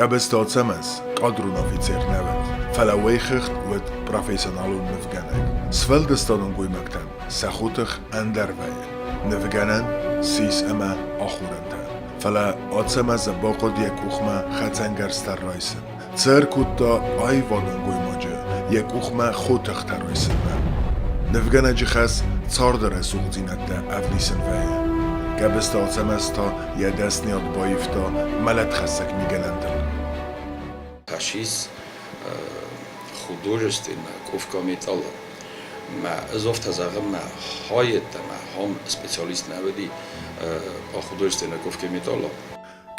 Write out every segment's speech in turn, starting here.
Կաբստոցամս կադրուն օֆիցեր նավետ, ֆալավեյխղտ ոդ պրոֆեսիոնալուն նվգանակ, սվելդստանուն գույմակտան, սախութղ անդարվայ, նվգանան սիս əmə ախուրընդա, ֆալա ոցամազը բողոդ եկ ուխմա խացանգար ստարրայսն, ծեր կուտտա այվանուն գույմոջը, եկ ուխմա խոտղ տարոյսննա, նվգանաջը խաս ծարդրս ուղձինատտա ավլիսն վայը, Կաբստոցամս թա յադասնի od boiv to malat khassak miganandl. Ташис художественно ковка металла. Ма азофта загам ХАЙТАР хам специалист наведи по художественно ковке металла.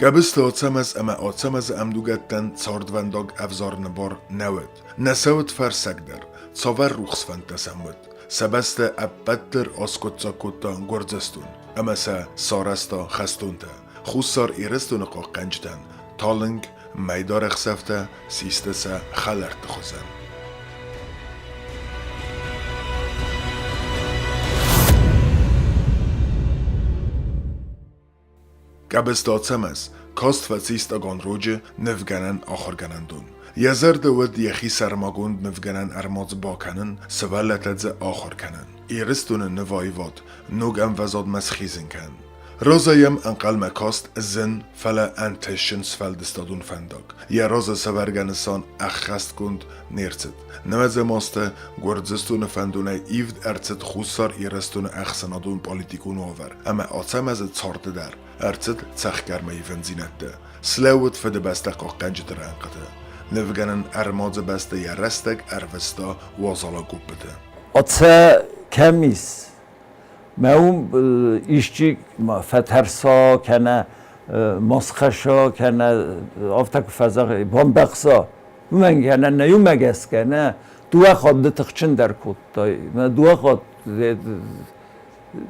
Կաբստոցամս əmə ocamaz ամդուգատտան ծորդվանդոգ ավզորնբոր նավետ, նասավտ ֆարսակդար, ծովար ռուխսվանտասամուտ, սաբաստը ապպատտր օսկոտծակոտան գործաստուն, əməsə սարաստա խաստունտը, խուսար իրստունը qoqqanջդան, թալնգ, մայդար əxsəftə, սիստəsə խալարտ խոզան. Կաբստոցամս կոստվացիստ ագոնրոջը նվգանան ախորգանանդուն. Եզարդը ոդ եխի սարմագունդ նվգանան արմոց բականն սվալատածը ախորգանան. Իրստունը նվայվոտ նուգ անվազոդ մասխիզնքան. Ռոզայեմ անկալմը կոստ զն վալը անտեշն սվալդստադուն ֆանդոկ. Երոզը սվարգանսան ախխաստ կունդ ներցդ. Նվազը մոստը գործստունը ֆանդունայ իվդ արցդ խուսար իրստունը ախսանադուն պոլիտիկուն օվար. Ամա ոցամազը ծորդը դար. Արցդ ծախկարմայի վնձինատը. Սլավուտ վդբաստա qoqqanջը դրանqıdı. Նվգանն արմոձը բաստը երաստակ արվստա ուազալագուպտը. Aca Kабисов. Məum işçi fətərsa, kənə masxaşa, kənə avtak fəzaq bombəqsa. Mən kənə nə yüməgəs kənə dua xaddı tıxçın der kutday. Mən dua xad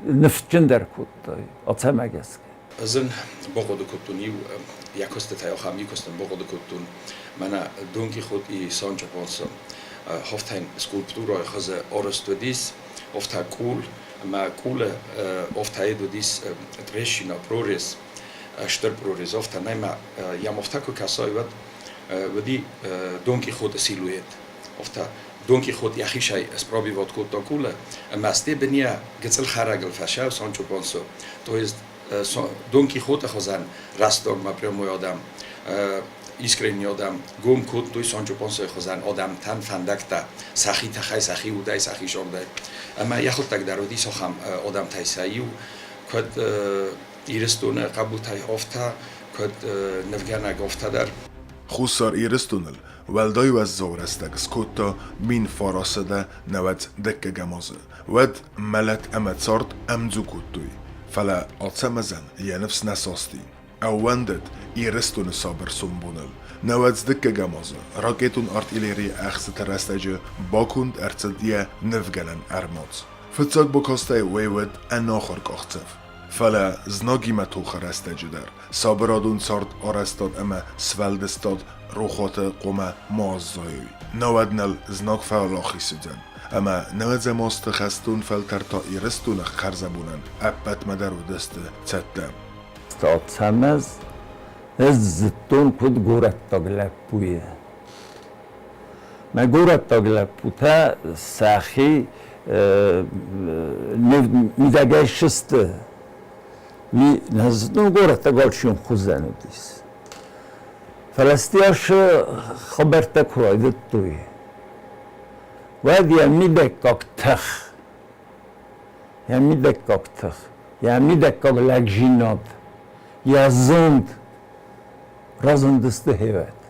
nıftçın der kutday. Aca məgəs. Azın boğodu kuttun, yakoste tayoxam yikostan boğodu kuttun. Mənə donki xod i sanca polsa. Hoftayn skulptura xazı orostudis, hofta kul. Ma kule ofta do dis treshina prores shter prores ofta nema jam ofta ko kasayvat vdi Don Quixote siluet ofta Don Quixote yaxishay spробовать kota kule maste benia getsel kharagel fashav Sancho Panza to jest Don Quixote khozan rastog ma prямо adam искренний адам гум кут той Санчо Панса خزان آدم تن فندکتا سخی تخی سخی ودای سخی شوردای اما یخود تک درودی سخم آدم تایسایو کد ایرستون قبول تای آفتا کد نفگرنگ آفتا در خusar iristунel valdای و زورستگ سکوتا مین فاراسده نوت دکه گمازه ود ملت امت سارد امزو کتوی فلا آتسمزن یه نفس نساستی اوندد iristun sabır sumbunel نوت دکه گمازه راکتون artilleri اخست رستجه باکوند ارتدیه نفگنن ارماز فتزاق بکاسته ویود اناخر کاختف فلا زناگی متوخ رستجه در صابرادون سارد آرستاد اما سولدستاد روخات قوم معزایوی نودنل زناگ فعلاخی سیدن اما نود زماست خستون فلتر تا ایرستون خرزبونن ابت مدر و دست تدم Ocamaz zitton kud gorattagleppuye. Ma gorattaglepputa sahi midagashiste. Vi nazitton gorattagalshun khuzanudis. Falastiyash khabarta kroydettuy. Vad yamidekaktakh. Yamidekaktakh. Yamidekaglagjinad. Yazınd razındıstı hevet.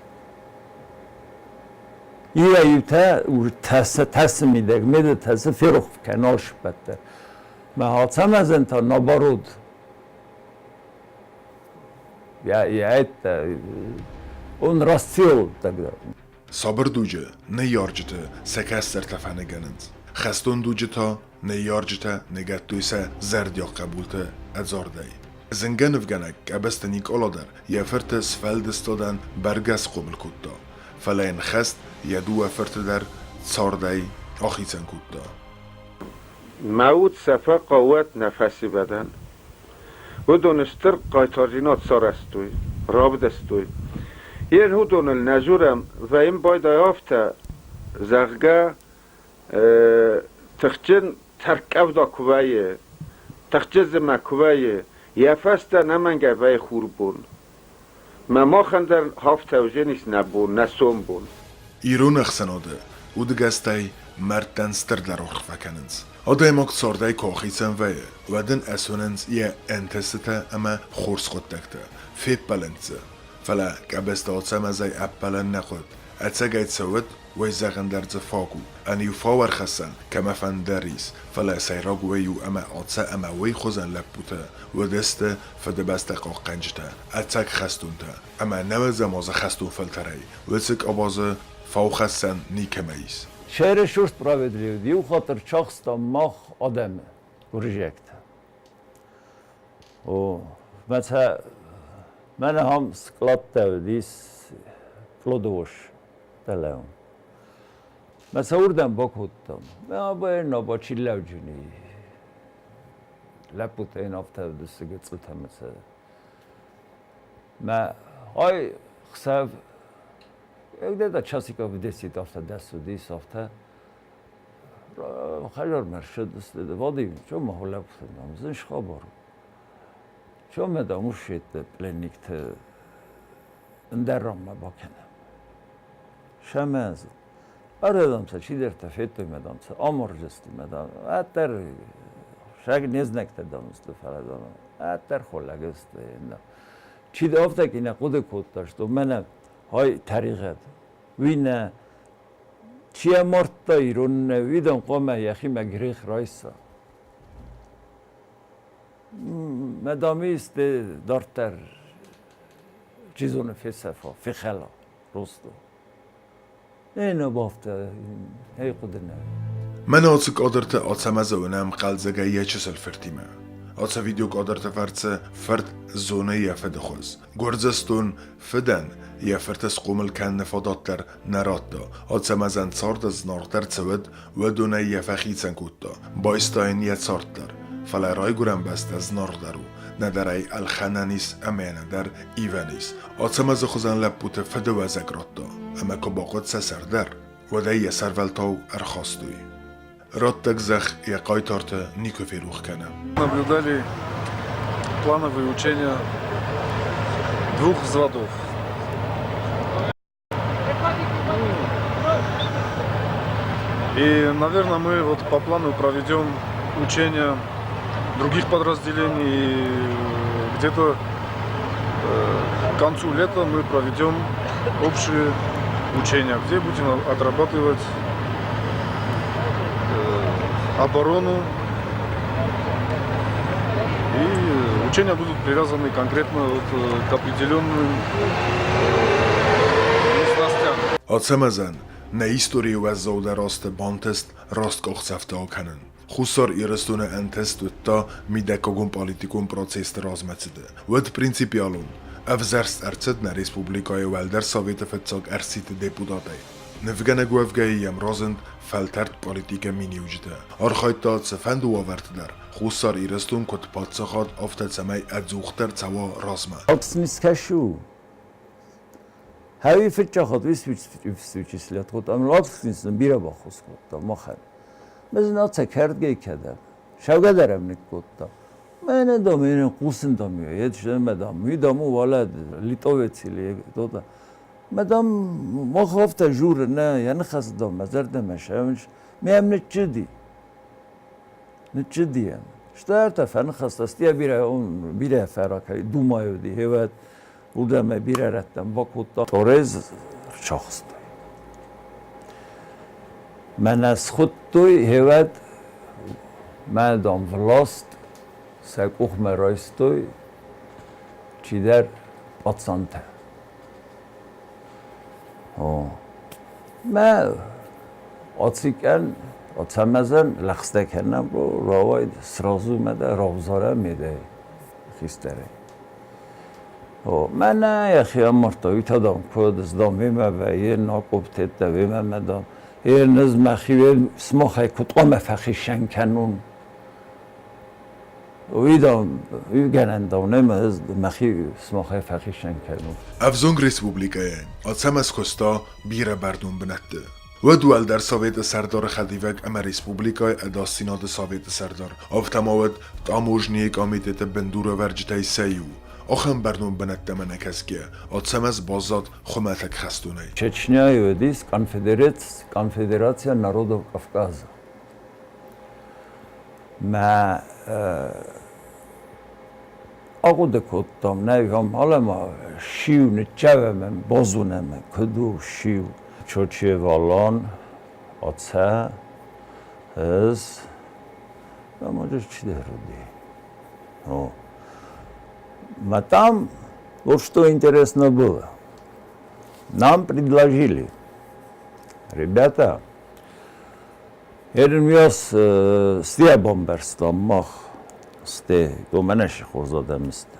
İyayüte təsim idək, medə təsi feruq kənar şübətdir. Mə haçəməzən ta nabarud. Yəyət də, on rastiyol da. Sabır duce, ne yarcıtı, sekəstər təfənəgənənd. Xəstun duce ta, ne yarcıta, ne gəttuysə zərd yox qəbultı ədzardəy. زنگن افغانک ابست نیکولادر یا فرت سفلدستادن برگس قبل کتا فلاین خست یا دو فرت در صاردای آخیزن کتا موت صفا قوت نفسی بدن و دونستر قایتارجینات سارستوی رابدستوی این هودون النجورم و این باید یافته زغگه تخجن ترکب دا کویه تخجز ما کویه یفسته نمنگه وی خوربون ما خندر هفته و جنیس نبون نسوم بون ایرون اخسناده او دگسته مردنستر در اخ فکننز آده ماک سارده کاخیسن ویه ودن اسوننز یه انتسته اما خورس خود دکته فیب بلنگزه فلا گبسته آتسمزه اپلن نخود اتسا گیت سود وی زغندر زفاقو انیو فاور خسن کما فندریس فلا سیراغ ویو اما آتسا اما وی خوزن لپوته و دسته فده بسته قاق قنجته اتساک خستونته اما نو زمازه خستون فلتره و اتساک آبازه فاو خسن نیکمهیس Şehre şurt pravedliyor diye xatir çaxsta max adamı projekt. O mesela ben ham sklatta dis flodoş telefon. Mesela oradan bakıyordum. Ben böyle başillavcuni. Laput en hafta düzse geçiltem mesela. Ben ay xsav Evde de çasika bir desit hafta ders ödeyi hafta. Hayır merşed istedi. Vadiyim. Çok mahalla bıktım. Zınş haber. Çok medamuş etti. Plenikte. Inderramma bakana. Şemez. Aradamsa çiğder tefettü medamsa. Amorcesti medam. Hatta şak neznekte damızdı falan. Hatta kollagesti. Çiğde hafta ki ne kudu kutlaştı. Mene های طریقت وینه چیه مرتا ایرون ویدم قومه یخی مگریخ رایسا مدامی است دارتر چیزون فلسفه فخلا رستو اینو بافته هی قدنه من آتسک آدرت آتسمزه ونم قلزگه یه چسل فرتیمه آتسا ویدیو قادرت فرتسه فرد زونه یفد خوز گرزستون فدن یفرتس قومل کن نفاداتر نراد دا آتسا مزن سارد از نارتر تسود و دونه یفخیتسن کود دا بایستاین یه سارد در فلا رای گرم بست از ناردرو ندرای الخنانیس امینه در ایوانیس آتسا مزه خوزن لبوت فد و زگراد دا اما که باقود سر در و ده یه سرولتاو ارخاستوی راد زخ я ХАЙТАРта Нико Ферух канам. Наблюдали плановые учения двух взводов. И, наверное, мы вот по плану проведем учения других подразделений. И где-то к концу лета мы проведем общие учения, где будем отрабатывать оборону, и учения будут привязаны конкретно вот к определенным местностям. Ацамазан на истории ваззоуда раст бантест раст кохцафта канен. Хусар ирестуне антест та мидекогун политикун процесс размацде. Вот принципиалун. Авзарст арцет на республикае валдер Совета Фетцаг арсит депутатай. Nevgene گوفگهی امروزند فلترد پالیتیک مینیوجده. آرخایتا سفند و آورددر. خوصار ایرستون کت پادسخاد افتاد سمی ادزوختر توا رازمه. Aksimiz kaşu. Havi fitça xod vissviçislet xod. Ama aksimiz bire baxus xod. Maxar. Mesela atsa kerdgey kedem. Şavga deremlik xod. Mene da mene qusin da miyo. Yetişemedam. Midamu valad Litovetili doda. مدام ما خفت جور نه یعنی خواست دام مزرد مشهمش میم نچدی هم شتر تفن خواست استی بیره اون بیره فراکه دو مایو دی هود بودم بیره رتم با کتا تورز شخص من از خود توی هود مدام ولاست سکوخ مرایستوی چی در آتسانته من آتیکن آتمزن لخسته کنم رو راوی سرازو مده راوزاره میده خیستره من نه یخی مرتوی تدام کد از دامی مبایی ناکوبتت دوی مدام یه نظم خیوه سماخه کتقام فخی شنکنون Ügenendam nem ez maxi smaxay faxishan kelmu. افزونگ ریسپوبلیکای آتسمز کستا بیر بردون بنده و دوال در سویت سردار خدیوگ اما ریسپوبلیکای اداستیناد سویت سردار افتماود تاموجنی کامیتت بندور ورجتای سیو آخم بردون بنده منکسگه آتسمز بازاد خمتک خستونه Чечня и Одис конфедерация народов Кавказа. Mä agudekottam, nevim halema şivni çevemem, bozunemem, kudu şiv, çoçiye valan, atsa, ez, ve może çi derudi. No. Там вот что интересно было. Нам предложили, ребята, Երբ ես ստիա բոմբերստամ մախ ստե գոմենեշ խոզադամստ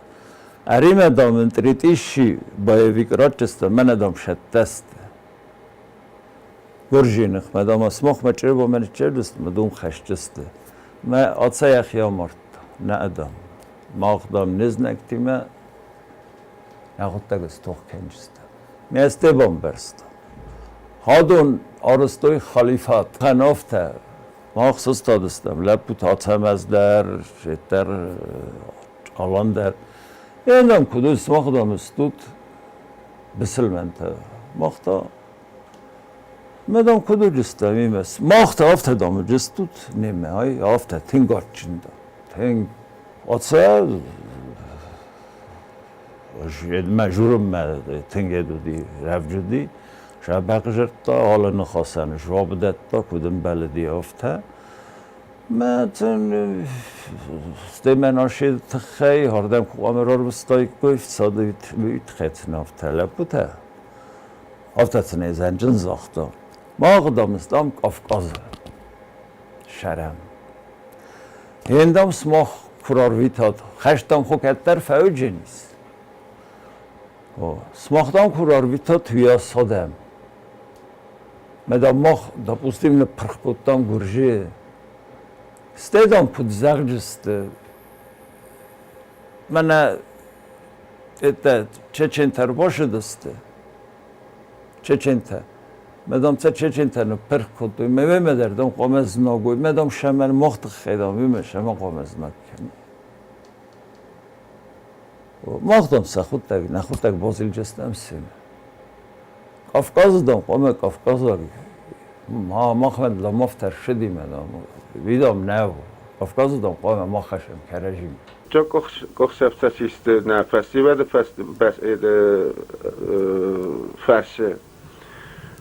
արիմը դամ ընտրիտիշի բայևիկ ռաչստը մենը դամ շատտեստ գորժինխ մադամ ասմախ մաչեր բոմենը չերդստ մդում խաշտստը մա ացա яхյամարտ նադամ մաղդամ նեզնեկտիմը ягոտտագս թողքենջստը մեստե բոմբերստը Hadon arıstoy halifat, kanofte, mahsus tadıstam, leput atamazlar, şeyler, alanlar. Yeniden kudüs mağdam üstut, bisilmente, mağda. Medam kudüs istemimes, mağda aftedam üstut, neme ay, afte, tingaççında, ting, atsa, mecburum me, tingedudi, revcudi. شبقجرتا حالا نخواستن جواب دادتا کدوم بلدی افته متن استمن آشید تخی هردم که آمرار بستای گفت صادویت بیت خیت نافته لبوته افته تنه زنجن زاختا ما قدام استم کافکاز شرم هندم سماخ کرار ویتاد خشتم خوکتر فوجینیس سماختم کرار ویتاد تویا صدم Медамах, допустим, на прохотам гуржи. Стедам под загджисты. Мене это чечентер боже дасты. Чечентер. Медам це чечентер на прохоту. Мемедердам қомез ногой. Медам шамен мохт хедам. Меме шамен қомез накем. Мохтам сахутак, нахутак бозилжестам сим. Кавказдам, қоме Кавказа, махмед ламафтар шидим едам, видам нев, Кавказдам, қоме махашем кережим. Çok kokseftas işte nefesi ve de ferşe.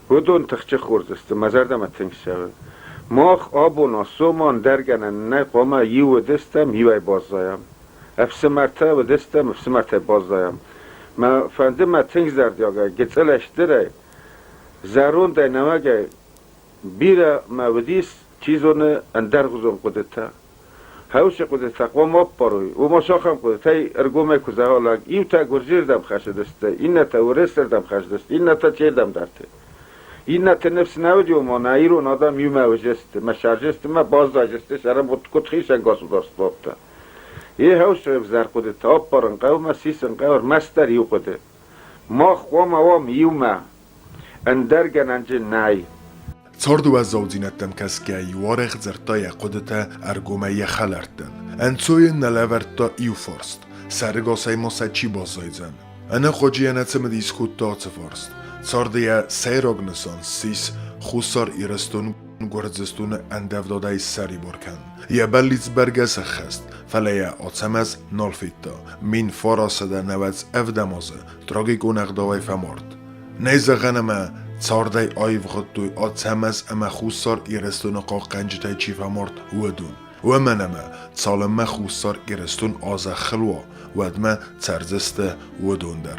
Hudun tıkçı kurdustu, mazarda matink şevi. Mah abuna soman dergenen ne koma yiv destem, yivay bazdayam. Efsi merte destem, efsi merte bazdayam. Ma fendim matink zerdiyaga, geçeleştire. زارون در نماگه بیره مودیس چیزونه اندر غزون قدرتا هاوش قدرتا قوم اپاروی و ما شاخم قدرتای ارگومه کزه حالا ایو تا گرجیر دم خشدسته این تا ورستر دم خشدسته این تا چه دم درته این تا نفس نوجه و ما نایرون آدم یو موجسته ما شرجسته ما باز داجسته شرم کت خیشن گاسو داست بابتا یه هاوش بزر قدرتا اپارن قوم سیسن قور مستر یو قدر ما قوم وام یو ما اندرگننج نای صاردو از زودینتم کس که یوارخ زرتای قدرت ارگومه خلردن انسوی نلورتا ایو فرست سرگاسای ما سچی بازایزن انا خوجی نتسم دیسکوت داعت فرست صاردیا سیراغ نسان سیس خوصار ایرستون گرزستون اندف دادای سری برکن یا بلیز برگس خست فلیا آتسمز نالفیتا مین فراسده نوز افدمازه تراگیکو نقداوی فمارد نیزه غنمه صاردای آیو خودتوی آتسمز اما خوصار ایرستون قاقنجتای چیفه مرد ودون و منمه سالمه خوصار ایرستون آزه خلوه ودمه ترزسته ودون در